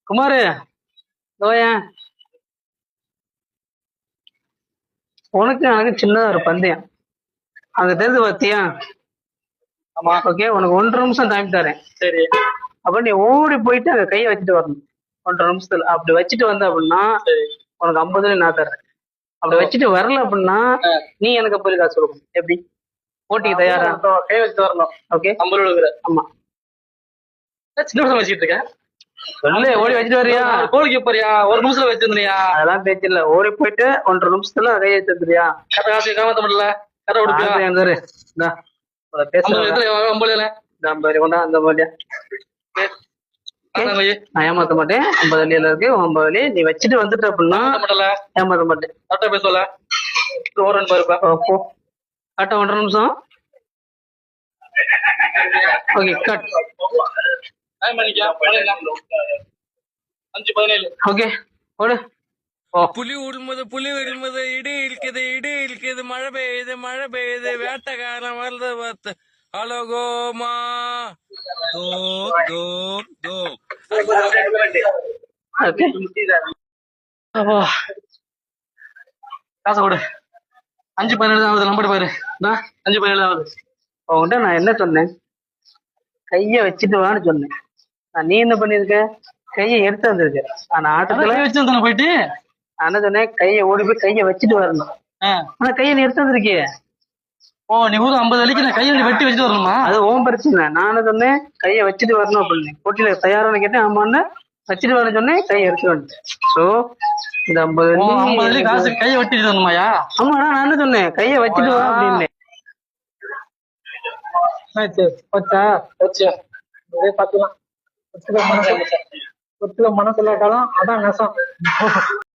குமாரு தோயன் உனக்கு எனக்கு சின்னதா ஒரு பந்தயம் அங்க தெரிஞ்சு பார்த்தியா? ஆமா. ஓகே, உனக்கு 1.5 நிமிஷம் டைம் தரேன். சரி. அப்ப நீ ஓடி போயிட்டு அங்க கையை வச்சுட்டு வரணும் 1.5 நிமிஷத்துல. அப்படி வச்சுட்டு வந்த அப்படின்னா உனக்கு 50 நான் தர்றேன். அப்படி வச்சுட்டு வரல அப்படின்னா நீ எனக்கு 50 காசு கொடுக்கணும். எப்படி? போட்டிக்கு தயாரா? கை வச்சுட்டு வரணும். ஓகே, 50 ரூபா. ஆமா. சின்ன பசங்க வச்சுட்டு இருக்கேன். ஓடி வச்சுட்டு வரியா? கோழிக்கு போறியா? 1 நிமிஷத்துல வச்சிருந்தியா? அதெல்லாம் பேச்சு இல்ல. ஓடி போயிட்டு 1.5 நிமிஷத்துல கையை வச்சிருந்தியா? காசு காமாத்த முடியல. கதை கொடுப்பியா? நான் ஏமாத்த மாட்டேன். 50 வழியில இருக்கு 50 வழி. நீ வச்சுட்டு வந்துட்ட அப்படின்னா ஏமாத்த மாட்டேன். கரெக்டா பேசல. ஓரன் பாருப்பா. போ கரெக்டா 1.5 நிமிஷம். Okay, cut. 5:17. ஓகே, ஓடு. புலி விடுமது இடி இழுக்குது மழை பெய்யுது வேட்டக்காரன் வருது பார்த்து ஹலோ கோமா காசை கொடு. 5:17 ஆகுது. நம்பர் பாரு. 5:17 ஆகுது. உன்கிட்ட நான் என்ன சொன்னேன்? கைய வச்சுட்டு வான்னு சொன்னேன். நீ என்ன பண்ணிருக்க? கையை எடுத்து வந்திருக்க. ஆனா ஆட்டத்துல வச்சு போயிட்டு நான் என்ன சொன்னேன்? கையை ஓடி போய் கையை வச்சுட்டு வரணும். ஆனா கையை நீ எடுத்து வந்திருக்கிய. ஓ, நீ 50 வலிக்கு நான் கையை வெட்டி வச்சுட்டு வரணுமா? அது ஓம் பிரச்சனை. நான் என்ன சொன்னேன்? கையை வச்சுட்டு வரணும் அப்படின்னு. போட்டியில தயாரான கேட்டேன். ஆமான்னு வச்சுட்டு வரேன்னு சொன்னேன். கையை எடுத்து வந்துட்டேன். சோ இந்த 50 காசு கையை வெட்டிட்டு வரணுமாயா? ஆமாடா, நான் என்ன சொன்னேன்? கையை வச்சுட்டு வா அப்படின்னு. மனசு இல்லாட்டாலும் அதான் நெசம்.